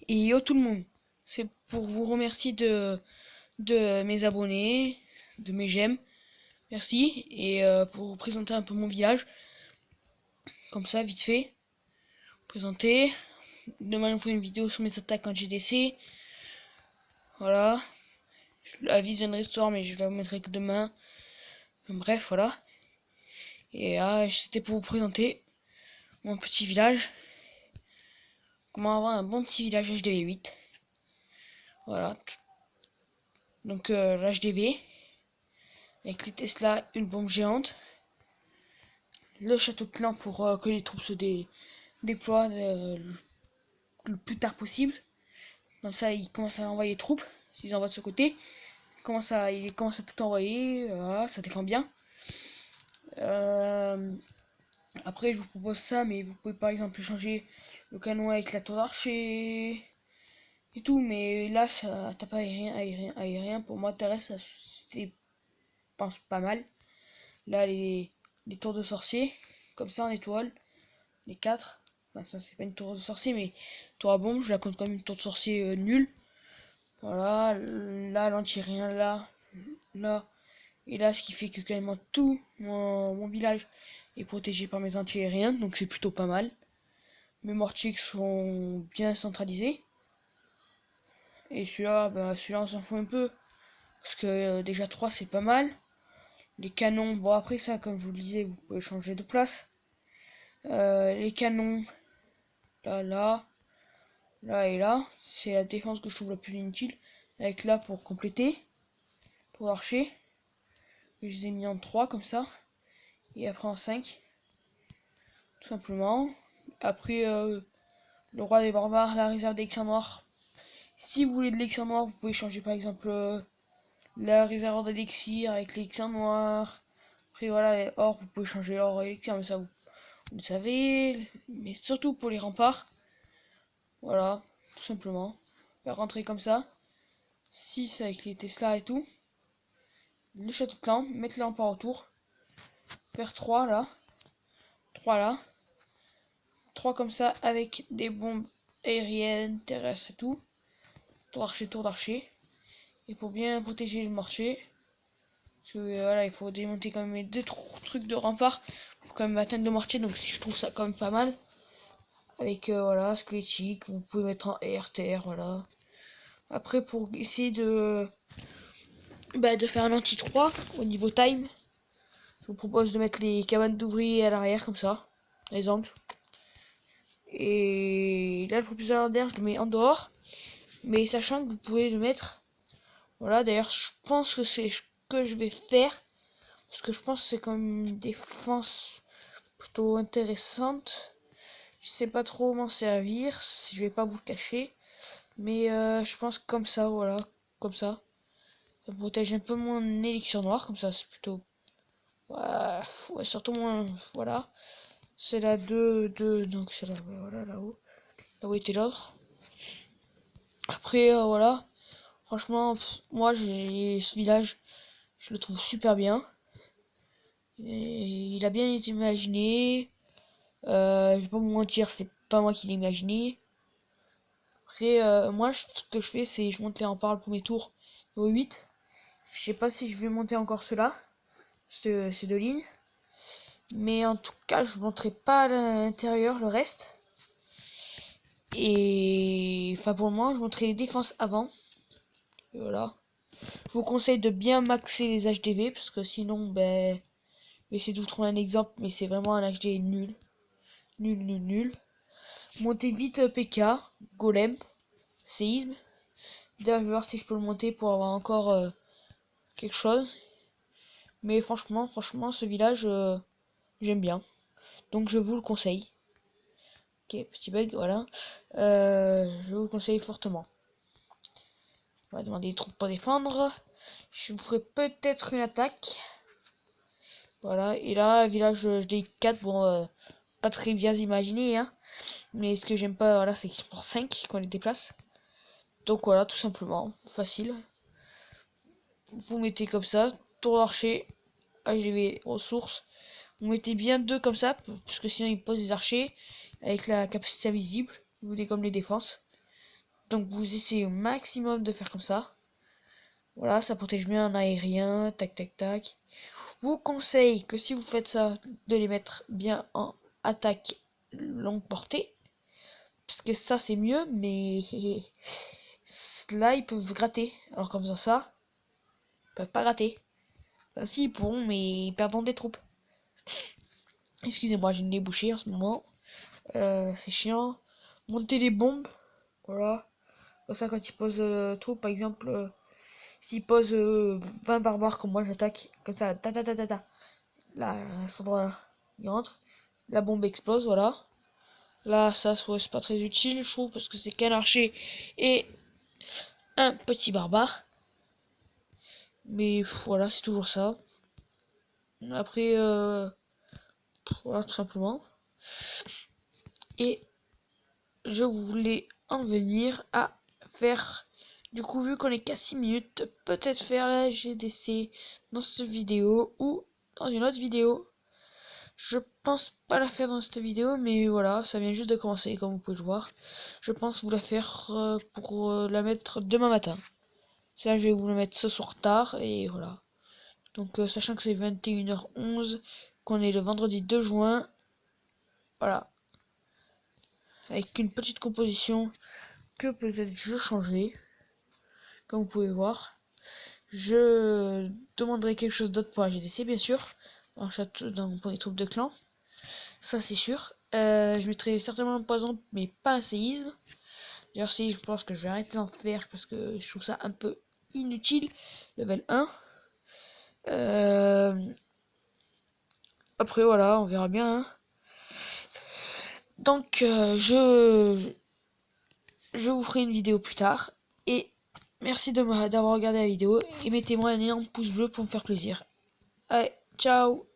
Et yo tout le monde, c'est pour vous remercier de mes abonnés, de mes j'aime, merci, et pour vous présenter un peu mon village, comme ça, vite fait, présenter. Demain, on fait une vidéo sur mes attaques en GDC, voilà. La Vision Restore, mais je la vous mettrai que demain. Bref, voilà. Et c'était pour vous présenter mon petit village. Comment avoir un bon petit village HDV8. Voilà. Donc l'HDV, avec les Tesla, une bombe géante. Le château de clan pour que les troupes se déploient le plus tard possible. Comme ça, ils commencent à envoyer les troupes. Ils envoient de ce côté. Ils commencent à tout envoyer. Voilà, ça défend bien. Après, je vous propose ça, mais vous pouvez par exemple changer le canon avec la tour d'archer et tout. Mais là, ça tape pas aérien. Pour moi, terrestre, ça c'était, pense pas mal. Là, les tours de sorcier, comme ça en étoile, les 4. Enfin, ça, c'est pas une tour de sorcier, mais tour à bombe, je la compte comme une tour de sorcier nulle. Voilà, là, l'anti-rien, là, et là, ce qui fait que quasiment tout mon village est protégé par mes anti-aériens, donc c'est plutôt pas mal. Mes mortiers sont bien centralisés. Et celui-là, on s'en fout un peu. Parce que déjà 3 c'est pas mal. Les canons, bon après ça, comme je vous le disais, vous pouvez changer de place. Les canons, là et là. C'est la défense que je trouve la plus inutile. Avec là pour compléter. Pour l'archer. Je les ai mis en 3 comme ça. Et après en 5. Tout simplement. Après, le roi des barbares, la réserve d'élixir noir. Si vous voulez de l'élixir noir, vous pouvez changer par exemple la réserve d'élixir avec l'élixir noir. Après voilà, or vous pouvez changer or et élixir, mais ça vous le savez. Mais surtout pour les remparts. Voilà, tout simplement. Faire rentrer comme ça. 6 avec les Tesla et tout. Le château de clan, mettre les remparts autour. Faire 3 là. 3 là. 3 comme ça avec des bombes aériennes, terrestres et tout. Tour d'archer. Et pour bien protéger le marché, parce que voilà, il faut démonter quand même les 2 trucs de rempart pour quand même atteindre le marché, donc je trouve ça quand même pas mal. Avec voilà, squelettique, vous pouvez mettre en RTR, voilà. Après, pour essayer de faire un anti-3 au niveau time, je vous propose de mettre les cabanes d'ouvriers à l'arrière, comme ça, les angles. Et là, le propulseur d'air, je le mets en dehors, mais sachant que vous pouvez le mettre. Voilà, d'ailleurs, je pense que c'est ce que je vais faire. Parce que je pense que c'est quand même une défense plutôt intéressante. Je sais pas trop m'en servir, je vais pas vous le cacher. Mais je pense que comme ça, voilà, comme ça. Ça protège un peu mon élixir noir, comme ça c'est plutôt... Ouais, surtout moins... Voilà. C'est la 2, donc c'est là, voilà, là-haut. Là où était l'autre. Après, voilà. Franchement, moi, j'ai ce village, je le trouve super bien. Et il a bien été imaginé. Je vais pas vous mentir, c'est pas moi qui l'ai imaginé. Après, moi, ce que je fais, c'est je monte les remparts le premier tour au 8. Je sais pas si je vais monter encore ceux-là, ces 2 lignes. Mais en tout cas, je monterai pas à l'intérieur le reste. Et enfin, pour le moment, je monterai les défenses avant. Et voilà. Je vous conseille de bien maxer les HDV, parce que sinon, ben, je vais essayer de vous trouver un exemple, mais c'est vraiment un HD nul. Nul. Montez vite PK, Golem, Séisme. D'ailleurs, je vais voir si je peux le monter pour avoir encore quelque chose. Mais franchement, ce village, j'aime bien. Donc je vous le conseille. Ok, petit bug, voilà. Je vous le conseille fortement. On va demander des troupes pour défendre. Je vous ferai peut-être une attaque. Voilà, et là, village HD4, bon, pas très bien imaginé, hein. Mais ce que j'aime pas, voilà, c'est qu'ils sont pour 5 qu'on les déplace. Donc voilà, tout simplement, facile. Vous mettez comme ça, tour d'archer, AGV ressources. Vous mettez bien 2 comme ça, parce que sinon ils posent des archers avec la capacité invisible. Vous voulez comme les défenses. Donc vous essayez au maximum de faire comme ça. Voilà, ça protège bien un aérien, tac tac tac. Je vous conseille que si vous faites ça, de les mettre bien en attaque longue portée. Parce que ça c'est mieux, mais là ils peuvent gratter. Alors comme ça, ils peuvent pas gratter. Enfin, si ils pourront, mais ils perdront des troupes. Excusez-moi, j'ai une nez bouché en ce moment. C'est chiant. Monter les bombes. Voilà. Comme ça, quand ils posent trop, par exemple, s'ils posent 20 barbares comme moi, j'attaque. Comme ça, ta ta ta ta ta. Là, à cet endroit-là, il rentre. La bombe explose, voilà. Là, ça, c'est pas très utile, je trouve, parce que c'est qu'un archer et un petit barbare. Mais voilà, c'est toujours ça. Après, voilà, tout simplement. Et je voulais en venir à faire, du coup, vu qu'on est qu'à 6 minutes, peut-être faire la GDC dans cette vidéo ou dans une autre vidéo. Je pense pas la faire dans cette vidéo, mais voilà, ça vient juste de commencer, comme vous pouvez le voir. Je pense vous la faire pour la mettre demain matin. Ça, je vais vous la mettre ce soir tard, et voilà. Donc, sachant que c'est 21h11, qu'on est le vendredi 2 juin, voilà. Avec une petite composition que peut-être je changerai, comme vous pouvez voir. Je demanderai quelque chose d'autre pour la GDC, bien sûr, pour les troupes de clan, ça c'est sûr. Je mettrai certainement un poison, mais pas un séisme. D'ailleurs, si je pense que je vais arrêter d'en faire parce que je trouve ça un peu inutile. Level 1. Après, voilà, on verra bien. Hein. Donc, je vous ferai une vidéo plus tard. Et merci d'avoir regardé la vidéo. Et mettez-moi un énorme pouce bleu pour me faire plaisir. Allez, ciao!